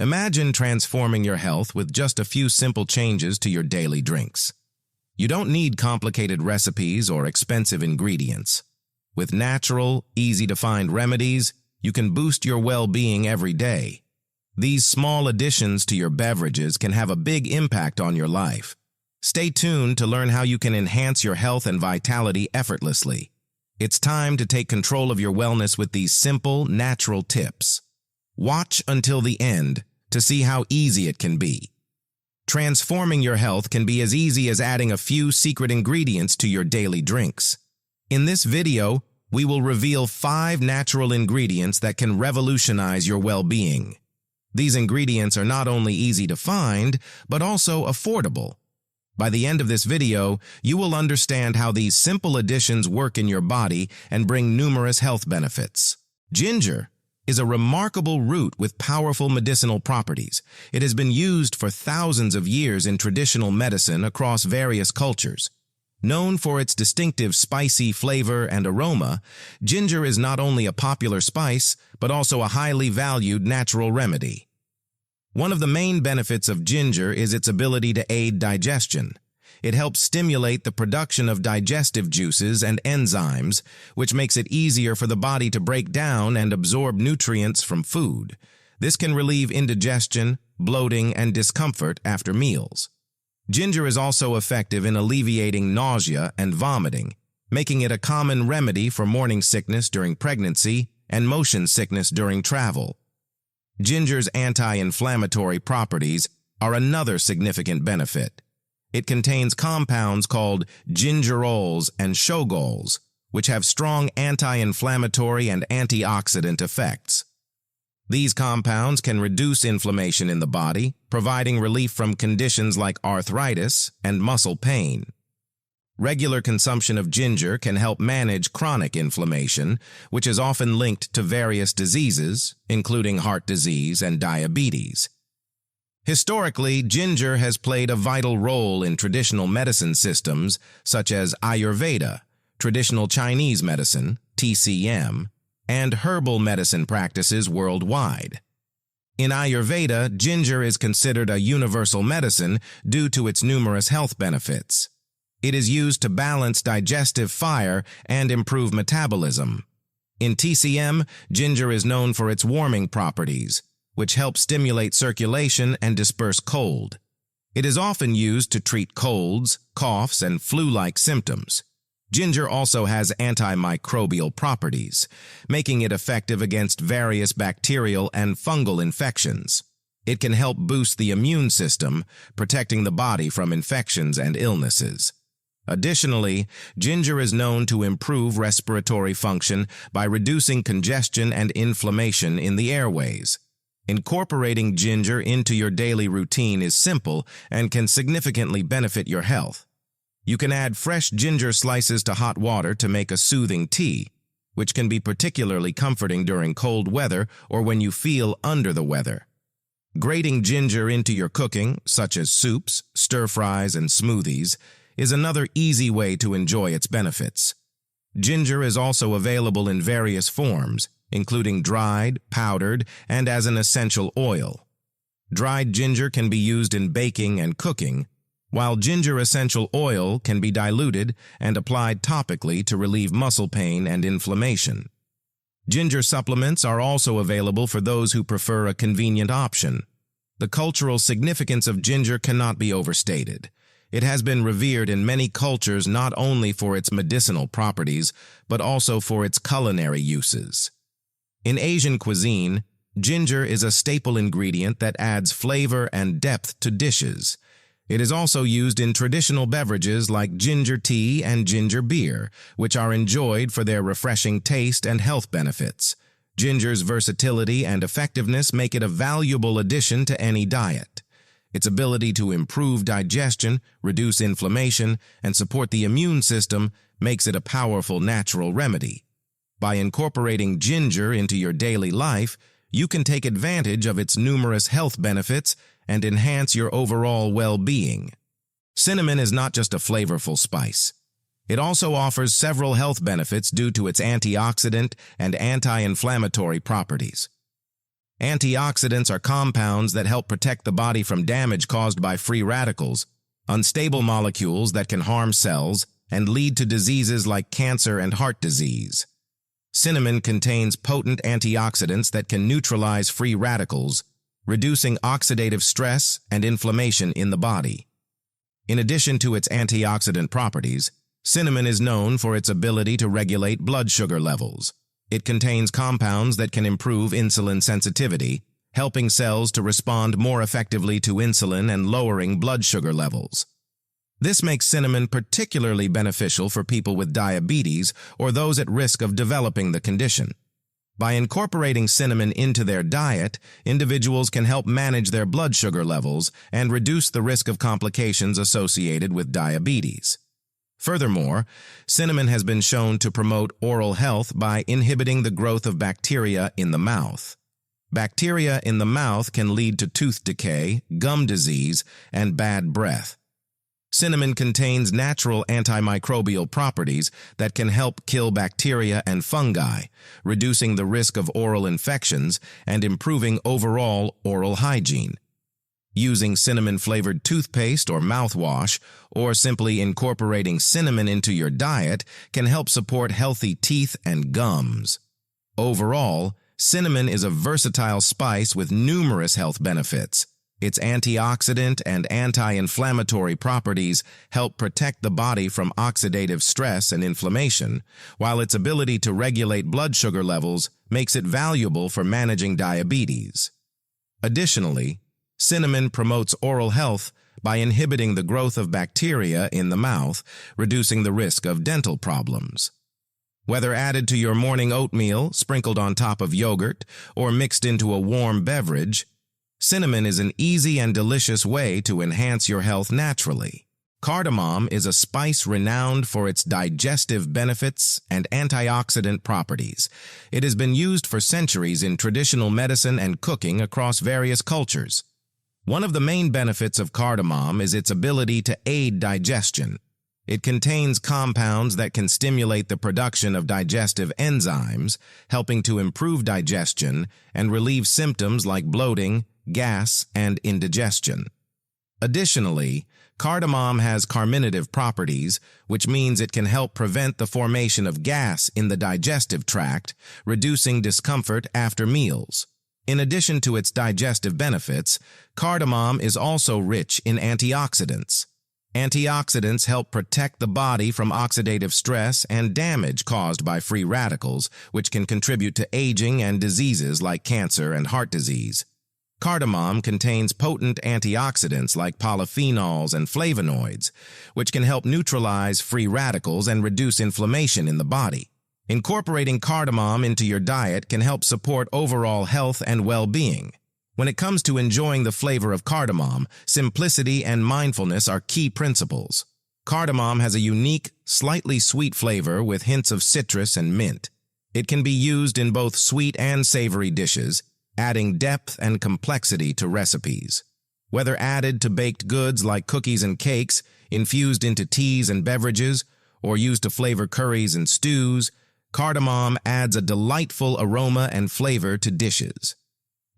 Imagine transforming your health with just a few simple changes to your daily drinks. You don't need complicated recipes or expensive ingredients. With natural, easy-to-find remedies, you can boost your well-being every day. These small additions to your beverages can have a big impact on your life. Stay tuned to learn how you can enhance your health and vitality effortlessly. It's time to take control of your wellness with these simple, natural tips. Watch until the end to see how easy it can be. Transforming your health can be as easy as adding a few secret ingredients to your daily drinks. In this video, we will reveal 5 natural ingredients that can revolutionize your well-being. These ingredients are not only easy to find, but also affordable. By the end of this video, you will understand how these simple additions work in your body and bring numerous health benefits. Ginger is a remarkable root with powerful medicinal properties. It has been used for thousands of years in traditional medicine across various cultures. Known for its distinctive spicy flavor and aroma, ginger is not only a popular spice, but also a highly valued natural remedy. One of the main benefits of ginger is its ability to aid digestion. It helps stimulate the production of digestive juices and enzymes, which makes it easier for the body to break down and absorb nutrients from food. This can relieve indigestion, bloating, and discomfort after meals. Ginger is also effective in alleviating nausea and vomiting, making it a common remedy for morning sickness during pregnancy and motion sickness during travel. Ginger's anti-inflammatory properties are another significant benefit. It contains compounds called gingerols and shogols, which have strong anti-inflammatory and antioxidant effects. These compounds can reduce inflammation in the body, providing relief from conditions like arthritis and muscle pain. Regular consumption of ginger can help manage chronic inflammation, which is often linked to various diseases, including heart disease and diabetes. Historically, ginger has played a vital role in traditional medicine systems such as Ayurveda, traditional Chinese medicine, TCM, and herbal medicine practices worldwide. In Ayurveda, ginger is considered a universal medicine due to its numerous health benefits. It is used to balance digestive fire and improve metabolism. In TCM, ginger is known for its warming properties, which help stimulate circulation and disperse cold. It is often used to treat colds, coughs, and flu-like symptoms. Ginger also has antimicrobial properties, making it effective against various bacterial and fungal infections. It can help boost the immune system, protecting the body from infections and illnesses. Additionally, ginger is known to improve respiratory function by reducing congestion and inflammation in the airways. Incorporating ginger into your daily routine is simple and can significantly benefit your health. You can add fresh ginger slices to hot water to make a soothing tea, which can be particularly comforting during cold weather or when you feel under the weather. Grating ginger into your cooking, such as soups, stir-fries, and smoothies, is another easy way to enjoy its benefits. Ginger is also available in various forms, including dried, powdered, and as an essential oil. Dried ginger can be used in baking and cooking, while ginger essential oil can be diluted and applied topically to relieve muscle pain and inflammation. Ginger supplements are also available for those who prefer a convenient option. The cultural significance of ginger cannot be overstated. It has been revered in many cultures not only for its medicinal properties, but also for its culinary uses. In Asian cuisine, ginger is a staple ingredient that adds flavor and depth to dishes. It is also used in traditional beverages like ginger tea and ginger beer, which are enjoyed for their refreshing taste and health benefits. Ginger's versatility and effectiveness make it a valuable addition to any diet. Its ability to improve digestion, reduce inflammation, and support the immune system makes it a powerful natural remedy. By incorporating ginger into your daily life, you can take advantage of its numerous health benefits and enhance your overall well-being. Cinnamon is not just a flavorful spice. It also offers several health benefits due to its antioxidant and anti-inflammatory properties. Antioxidants are compounds that help protect the body from damage caused by free radicals, unstable molecules that can harm cells and lead to diseases like cancer and heart disease. Cinnamon contains potent antioxidants that can neutralize free radicals, reducing oxidative stress and inflammation in the body. In addition to its antioxidant properties, cinnamon is known for its ability to regulate blood sugar levels. It contains compounds that can improve insulin sensitivity, helping cells to respond more effectively to insulin and lowering blood sugar levels. This makes cinnamon particularly beneficial for people with diabetes or those at risk of developing the condition. By incorporating cinnamon into their diet, individuals can help manage their blood sugar levels and reduce the risk of complications associated with diabetes. Furthermore, cinnamon has been shown to promote oral health by inhibiting the growth of bacteria in the mouth. Bacteria in the mouth can lead to tooth decay, gum disease, and bad breath. Cinnamon contains natural antimicrobial properties that can help kill bacteria and fungi, reducing the risk of oral infections and improving overall oral hygiene. Using cinnamon-flavored toothpaste or mouthwash, or simply incorporating cinnamon into your diet can help support healthy teeth and gums. Overall, cinnamon is a versatile spice with numerous health benefits. Its antioxidant and anti-inflammatory properties help protect the body from oxidative stress and inflammation, while its ability to regulate blood sugar levels makes it valuable for managing diabetes. Additionally, cinnamon promotes oral health by inhibiting the growth of bacteria in the mouth, reducing the risk of dental problems. Whether added to your morning oatmeal, sprinkled on top of yogurt, or mixed into a warm beverage, cinnamon is an easy and delicious way to enhance your health naturally. Cardamom is a spice renowned for its digestive benefits and antioxidant properties. It has been used for centuries in traditional medicine and cooking across various cultures. One of the main benefits of cardamom is its ability to aid digestion. It contains compounds that can stimulate the production of digestive enzymes, helping to improve digestion and relieve symptoms like bloating, gas, and indigestion. Additionally, cardamom has carminative properties, which means it can help prevent the formation of gas in the digestive tract, reducing discomfort after meals. In addition to its digestive benefits, cardamom is also rich in antioxidants. Antioxidants help protect the body from oxidative stress and damage caused by free radicals, which can contribute to aging and diseases like cancer and heart disease. Cardamom contains potent antioxidants like polyphenols and flavonoids, which can help neutralize free radicals and reduce inflammation in the body. Incorporating cardamom into your diet can help support overall health and well-being. When it comes to enjoying the flavor of cardamom, simplicity and mindfulness are key principles. Cardamom has a unique, slightly sweet flavor with hints of citrus and mint. It can be used in both sweet and savory dishes, adding depth and complexity to recipes. Whether added to baked goods like cookies and cakes, infused into teas and beverages, or used to flavor curries and stews, cardamom adds a delightful aroma and flavor to dishes.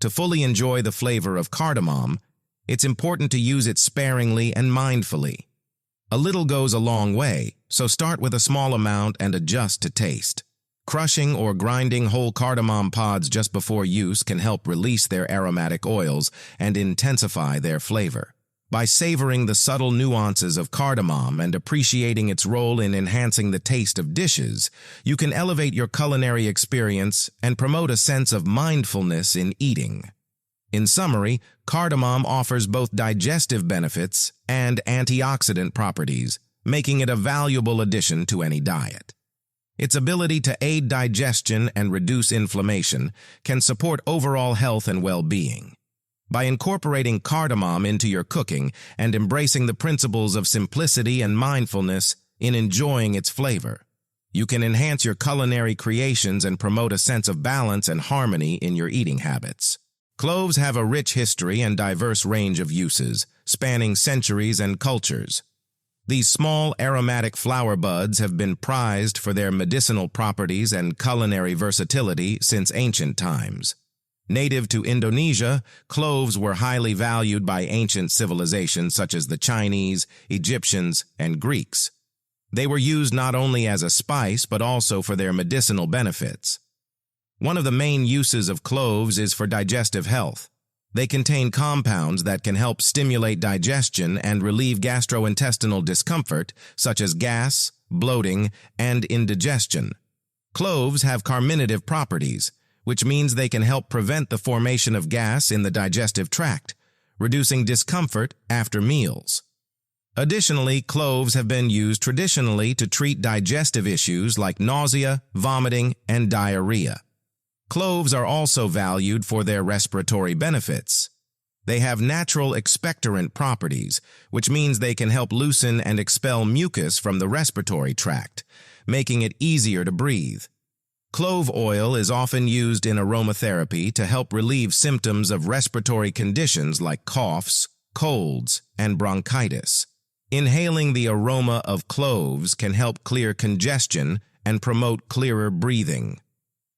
To fully enjoy the flavor of cardamom, it's important to use it sparingly and mindfully. A little goes a long way, so start with a small amount and adjust to taste. Crushing or grinding whole cardamom pods just before use can help release their aromatic oils and intensify their flavor. By savoring the subtle nuances of cardamom and appreciating its role in enhancing the taste of dishes, you can elevate your culinary experience and promote a sense of mindfulness in eating. In summary, cardamom offers both digestive benefits and antioxidant properties, making it a valuable addition to any diet. Its ability to aid digestion and reduce inflammation can support overall health and well-being. By incorporating cardamom into your cooking and embracing the principles of simplicity and mindfulness in enjoying its flavor, you can enhance your culinary creations and promote a sense of balance and harmony in your eating habits. Cloves have a rich history and diverse range of uses, spanning centuries and cultures. These small aromatic flower buds have been prized for their medicinal properties and culinary versatility since ancient times. Native to Indonesia, cloves were highly valued by ancient civilizations such as the Chinese, Egyptians, and Greeks. They were used not only as a spice but also for their medicinal benefits. One of the main uses of cloves is for digestive health. They contain compounds that can help stimulate digestion and relieve gastrointestinal discomfort, such as gas, bloating, and indigestion. Cloves have carminative properties, which means they can help prevent the formation of gas in the digestive tract, reducing discomfort after meals. Additionally, cloves have been used traditionally to treat digestive issues like nausea, vomiting, and diarrhea. Cloves are also valued for their respiratory benefits. They have natural expectorant properties, which means they can help loosen and expel mucus from the respiratory tract, making it easier to breathe. Clove oil is often used in aromatherapy to help relieve symptoms of respiratory conditions like coughs, colds, and bronchitis. Inhaling the aroma of cloves can help clear congestion and promote clearer breathing.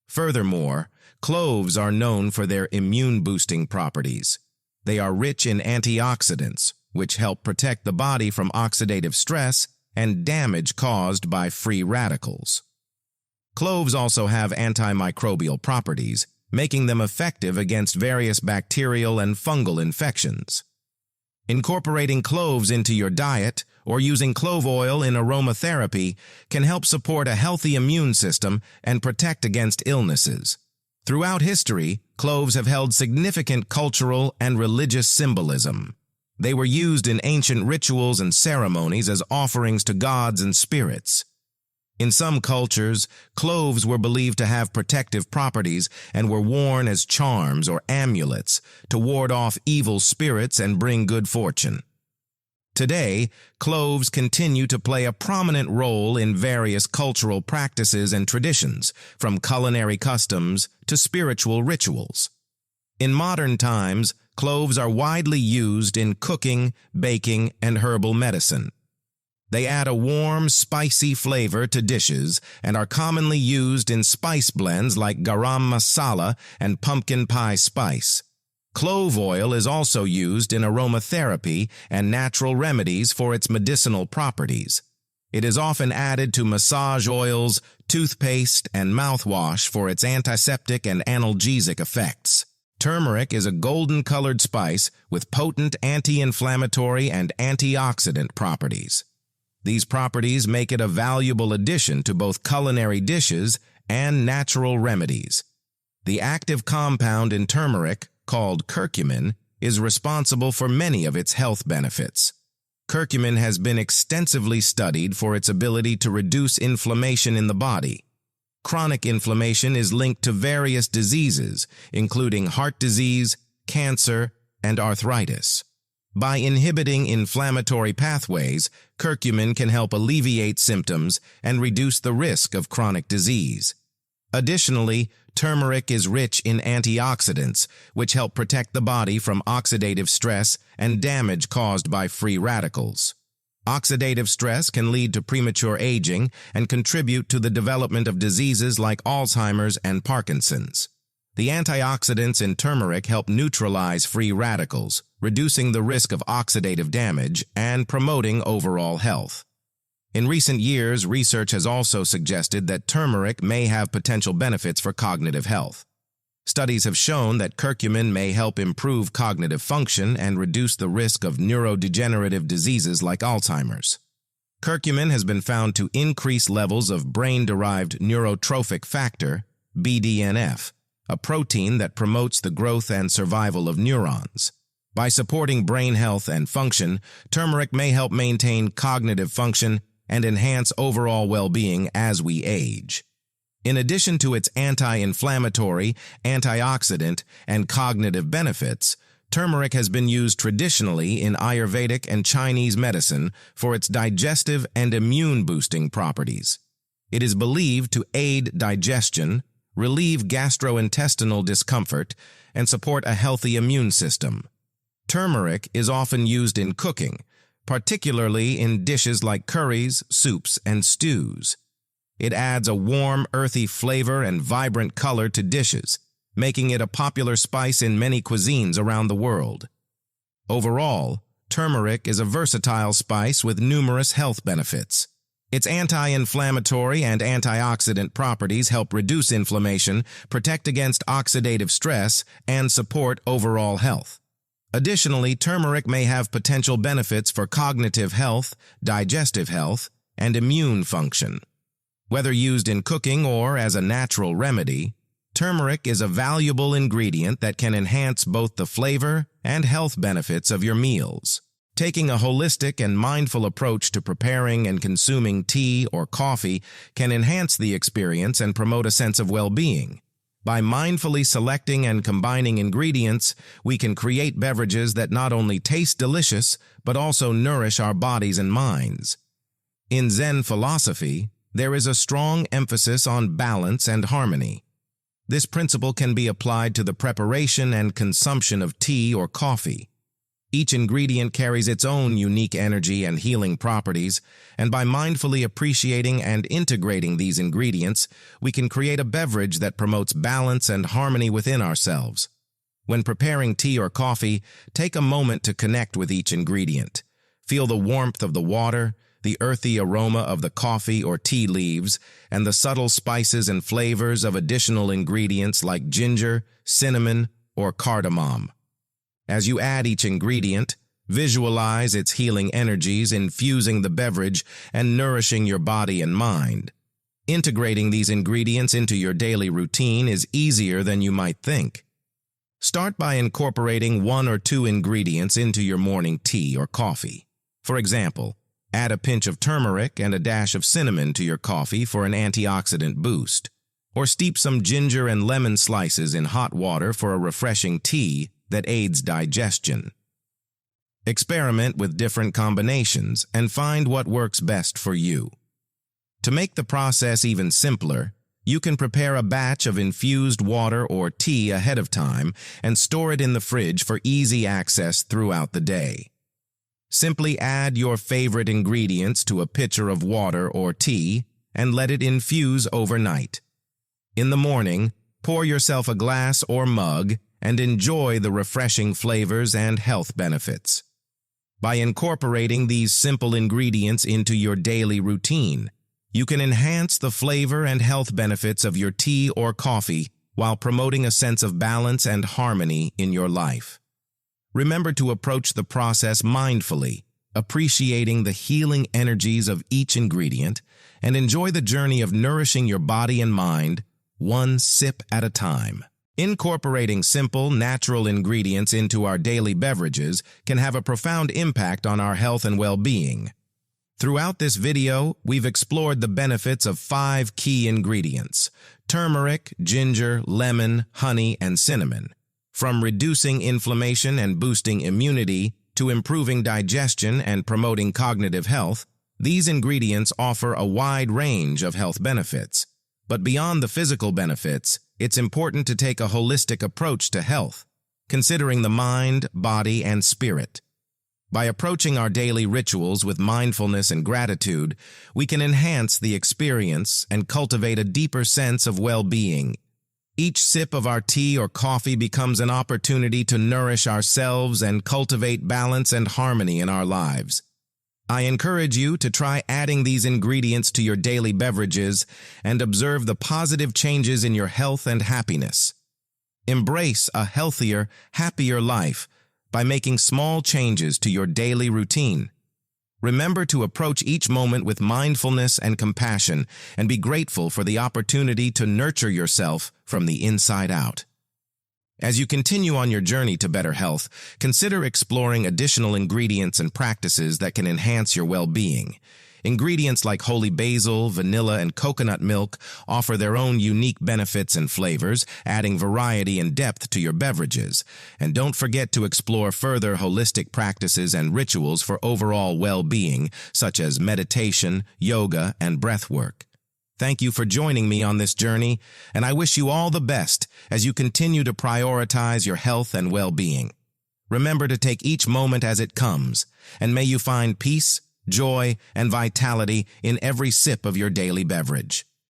Furthermore, cloves are known for their immune-boosting properties. They are rich in antioxidants, which help protect the body from oxidative stress and damage caused by free radicals. Cloves also have antimicrobial properties, making them effective against various bacterial and fungal infections. Incorporating cloves into your diet or using clove oil in aromatherapy can help support a healthy immune system and protect against illnesses. Throughout history, cloves have held significant cultural and religious symbolism. They were used in ancient rituals and ceremonies as offerings to gods and spirits. In some cultures, cloves were believed to have protective properties and were worn as charms or amulets to ward off evil spirits and bring good fortune. Today, cloves continue to play a prominent role in various cultural practices and traditions, from culinary customs to spiritual rituals. In modern times, cloves are widely used in cooking, baking, and herbal medicine. They add a warm, spicy flavor to dishes and are commonly used in spice blends like garam masala and pumpkin pie spice. Clove oil is also used in aromatherapy and natural remedies for its medicinal properties. It is often added to massage oils, toothpaste, and mouthwash for its antiseptic and analgesic effects. Turmeric is a golden-colored spice with potent anti-inflammatory and antioxidant properties. These properties make it a valuable addition to both culinary dishes and natural remedies. The active compound in turmeric, called curcumin, is responsible for many of its health benefits. Curcumin has been extensively studied for its ability to reduce inflammation in the body. Chronic inflammation is linked to various diseases, including heart disease, cancer, and arthritis. By inhibiting inflammatory pathways, curcumin can help alleviate symptoms and reduce the risk of chronic disease. Additionally, turmeric is rich in antioxidants, which help protect the body from oxidative stress and damage caused by free radicals. Oxidative stress can lead to premature aging and contribute to the development of diseases like Alzheimer's and Parkinson's. The antioxidants in turmeric help neutralize free radicals, reducing the risk of oxidative damage and promoting overall health. In recent years, research has also suggested that turmeric may have potential benefits for cognitive health. Studies have shown that curcumin may help improve cognitive function and reduce the risk of neurodegenerative diseases like Alzheimer's. Curcumin has been found to increase levels of brain-derived neurotrophic factor, BDNF, a protein that promotes the growth and survival of neurons. By supporting brain health and function, turmeric may help maintain cognitive function and enhance overall well-being as we age. In addition to its anti-inflammatory, antioxidant, and cognitive benefits, turmeric has been used traditionally in Ayurvedic and Chinese medicine for its digestive and immune-boosting properties. It is believed to aid digestion, relieve gastrointestinal discomfort, and support a healthy immune system. Turmeric is often used in cooking, particularly in dishes like curries, soups, and stews. It adds a warm, earthy flavor and vibrant color to dishes, making it a popular spice in many cuisines around the world. Overall, turmeric is a versatile spice with numerous health benefits. Its anti-inflammatory and antioxidant properties help reduce inflammation, protect against oxidative stress, and support overall health. Additionally, turmeric may have potential benefits for cognitive health, digestive health, and immune function. Whether used in cooking or as a natural remedy, turmeric is a valuable ingredient that can enhance both the flavor and health benefits of your meals. Taking a holistic and mindful approach to preparing and consuming tea or coffee can enhance the experience and promote a sense of well-being. By mindfully selecting and combining ingredients, we can create beverages that not only taste delicious, but also nourish our bodies and minds. In Zen philosophy, there is a strong emphasis on balance and harmony. This principle can be applied to the preparation and consumption of tea or coffee. Each ingredient carries its own unique energy and healing properties, and by mindfully appreciating and integrating these ingredients, we can create a beverage that promotes balance and harmony within ourselves. When preparing tea or coffee, take a moment to connect with each ingredient. Feel the warmth of the water, the earthy aroma of the coffee or tea leaves, and the subtle spices and flavors of additional ingredients like ginger, cinnamon, or cardamom. As you add each ingredient, visualize its healing energies infusing the beverage and nourishing your body and mind. Integrating these ingredients into your daily routine is easier than you might think. Start by incorporating 1 or 2 ingredients into your morning tea or coffee. For example, add a pinch of turmeric and a dash of cinnamon to your coffee for an antioxidant boost, or steep some ginger and lemon slices in hot water for a refreshing tea that aids digestion. Experiment with different combinations and find what works best for you. To make the process even simpler, you can prepare a batch of infused water or tea ahead of time and store it in the fridge for easy access throughout the day. Simply add your favorite ingredients to a pitcher of water or tea and let it infuse overnight. In the morning, pour yourself a glass or mug and enjoy the refreshing flavors and health benefits. By incorporating these simple ingredients into your daily routine, you can enhance the flavor and health benefits of your tea or coffee while promoting a sense of balance and harmony in your life. Remember to approach the process mindfully, appreciating the healing energies of each ingredient, and enjoy the journey of nourishing your body and mind, one sip at a time. Incorporating simple, natural ingredients into our daily beverages can have a profound impact on our health and well-being. Throughout this video, we've explored the benefits of 5 key ingredients: turmeric, ginger, lemon, honey, and cinnamon. From reducing inflammation and boosting immunity to improving digestion and promoting cognitive health, these ingredients offer a wide range of health benefits. But beyond the physical benefits, it's important to take a holistic approach to health, considering the mind, body, and spirit. By approaching our daily rituals with mindfulness and gratitude, we can enhance the experience and cultivate a deeper sense of well-being. Each sip of our tea or coffee becomes an opportunity to nourish ourselves and cultivate balance and harmony in our lives. I encourage you to try adding these ingredients to your daily beverages and observe the positive changes in your health and happiness. Embrace a healthier, happier life by making small changes to your daily routine. Remember to approach each moment with mindfulness and compassion, and be grateful for the opportunity to nurture yourself from the inside out. As you continue on your journey to better health, consider exploring additional ingredients and practices that can enhance your well-being. Ingredients like holy basil, vanilla, and coconut milk offer their own unique benefits and flavors, adding variety and depth to your beverages. And don't forget to explore further holistic practices and rituals for overall well-being, such as meditation, yoga, and breath work. Thank you for joining me on this journey, and I wish you all the best as you continue to prioritize your health and well-being. Remember to take each moment as it comes, and may you find peace, joy, and vitality in every sip of your daily beverage.